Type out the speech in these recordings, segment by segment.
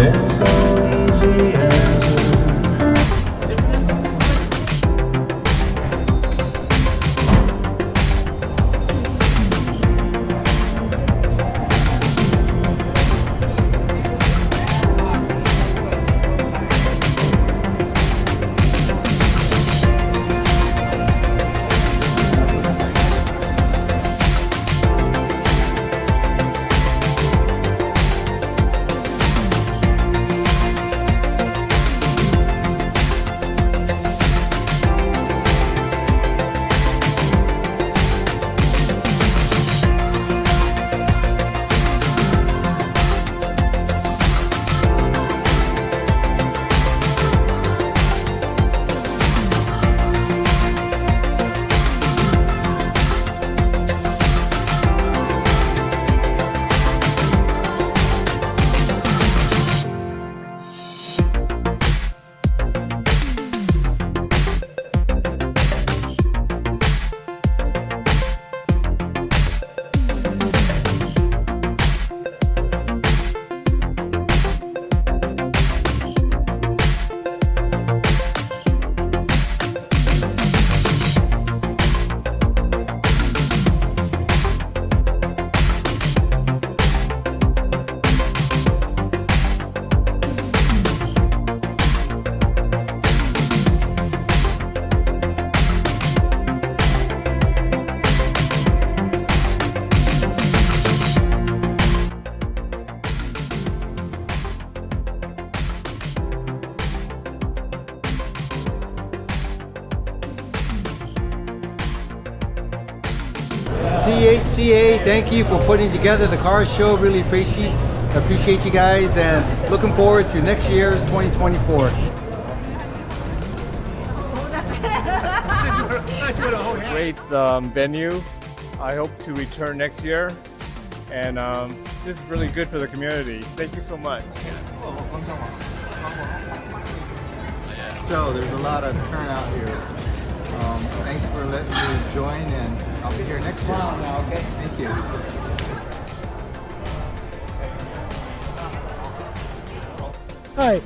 There's no easy answer. CHCA, thank you for putting together the car show. Really appreciate you guys, and looking forward to next year's 2024. Great venue. I hope to return next year, and this is really good for the community. Thank you so much. So there's a lot of turnout here. Thanks for letting me join, and I'll be here next year. Okay. Thank you. Hi,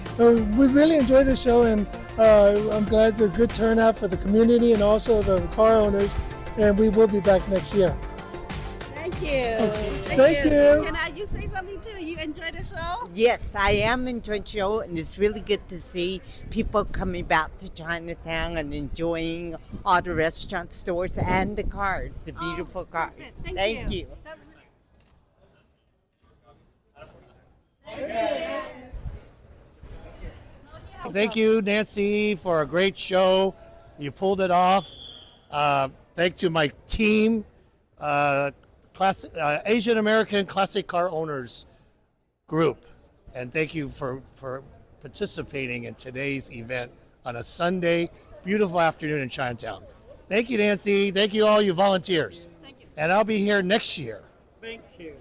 we really enjoyed the show, and I'm glad there's a good turnout for the community and also the car owners, and we will be back next year. Thank you. Thank you. Can you say something too? You enjoy the show? Yes, I am enjoying the show, and it's really good to see people coming back to Chinatown and enjoying all the restaurant stores and the cars, the beautiful cars. Thank you. Thank you, Nancy, for a great show. You pulled it off. Thank to my team, Asian American Classic Car Owners Group, and thank you for participating in today's event on a Sunday, beautiful afternoon in Chinatown. Thank you, Nancy. Thank you, all you volunteers. Thank you. And I'll be here next year. Thank you.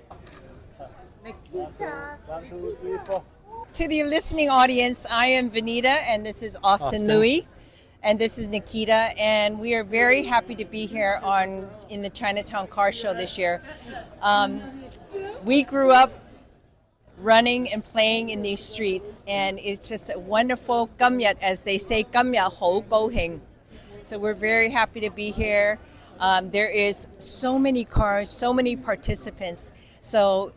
To the listening audience, I am Vanita, and this is Austin Louis, and this is Nikita, and we are very happy to be here in the Chinatown Car Show this year. We grew up running and playing in these streets, and it's just a wonderful kamyat, as they say, kamyat ho go hing. So we're very happy to be here. There is so many cars, so many participants. So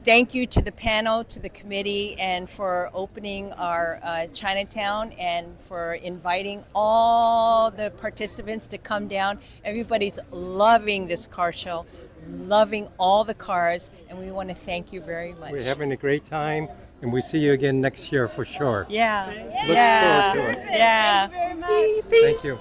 thank you to the panel, to the committee, and for opening our Chinatown and for inviting all the participants to come down. Everybody's loving this car show, loving all the cars, and we want to thank you very much. We're having a great time, and we'll see you again next year for sure. Yeah. Look forward to it. Yeah. Thank you very much. Thank you.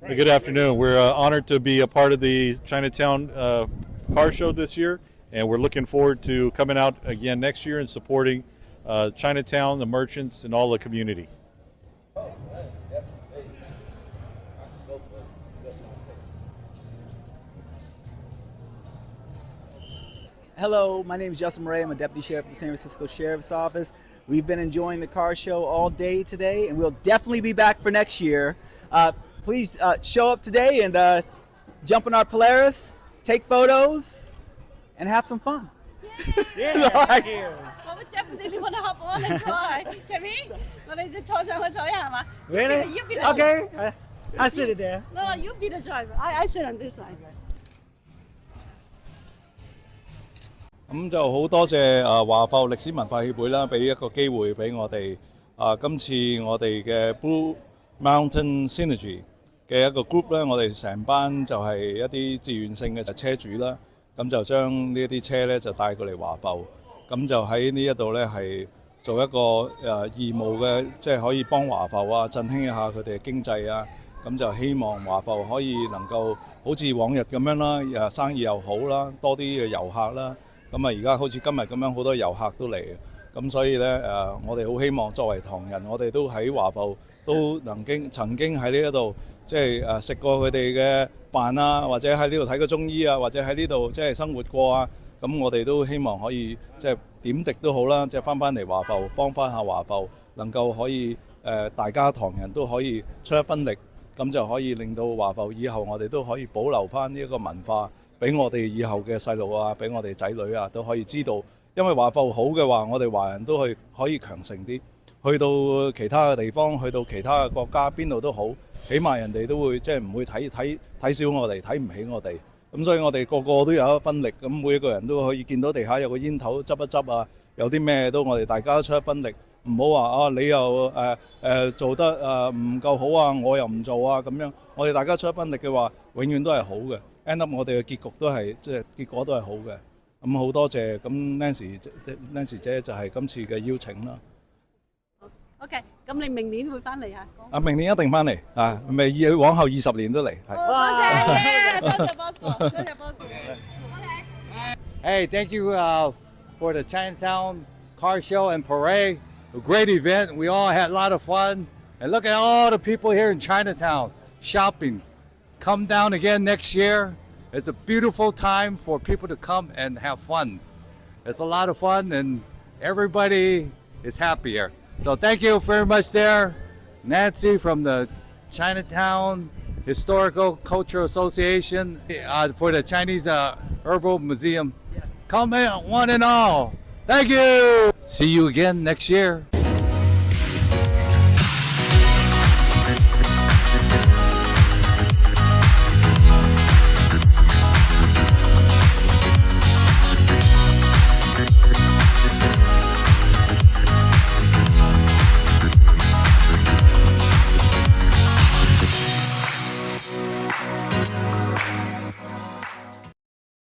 Good afternoon. We're honored to be a part of the Chinatown Car Show this year, and we're looking forward to coming out again next year and supporting Chinatown, the merchants, and all the community. Hello, my name is Justin Murray. I'm a Deputy Sheriff of the San Francisco Sheriff's Office. We've been enjoying the car show all day today, and we'll definitely be back for next year. Please show up today and jump in our Polaris, take photos, and have some fun. Yeah, thank you. 我們 definitely want to hop on and try. Can we? 我哋就坐上去坐一下係嘛 Really? You be the Okay. I sit it there. No, you be the driver. I sit on this side. 咁就好多謝華埠歷史文化協會啦，俾一個機會俾我哋今次我哋嘅 Blue Mountain Synergy 嘅一個 group 咧，我哋成班就係一啲自願性嘅車主啦，咁就將呢一啲車咧就帶過嚟華埠，咁就喺呢一度咧係做一個義務嘅，即係可以幫華埠啊振興一下佢哋嘅經濟啊，咁就希望華埠可以能夠好似往日咁樣啦，生意又好啦，多啲嘅遊客啦。咁而家好似今日咁樣，好多遊客都嚟，咁所以咧我哋好希望作為唐人，我哋都喺華埠都曾經喺呢一度，即係食過佢哋嘅飯啊，或者喺呢度睇過中醫啊，或者喺呢度即係生活過啊，咁我哋都希望可以即係點滴都好啦，即係翻嚟華埠幫翻下華埠，能夠可以大家唐人都可以出一分力，咁就可以令到華埠以後我哋都可以保留翻呢一個文化。俾我哋以後嘅細路啊，俾我哋仔女啊，都可以知道，因為華埠好嘅話，我哋華人都可以強盛啲，去到其他嘅地方，去到其他嘅國家，邊度都好，起碼人哋都會即係唔會睇小我哋，睇唔起我哋。咁所以我哋個個都有一分力，咁每一個人都可以見到地下有個煙頭執一執啊，有啲咩都我哋大家都出一分力，唔好話你又做得唔夠好啊，我又唔做啊咁樣。我哋大家出一分力嘅話，永遠都係好嘅。end up 我哋嘅結局都係即係結果都係好嘅，咁好多謝咁 Nancy 姐就係今次嘅邀請啦。OK， 咁你明年會翻嚟啊？明年一定翻嚟啊，咪往後20年都嚟。係。多謝，多謝 Bosco， 多謝 Bosco。Hey, thank you for the Chinatown Car Show and Parade. A great event. We all had a lot of fun. And look at all the people here in Chinatown shopping. Come down again next year. It's a beautiful time for people to come and have fun. It's a lot of fun and everybody is happier. So thank you very much there, Nancy from the Chinatown Historical Cultural Association for the Chinese Herbal Museum. Come in one and all. Thank you. See you again next year.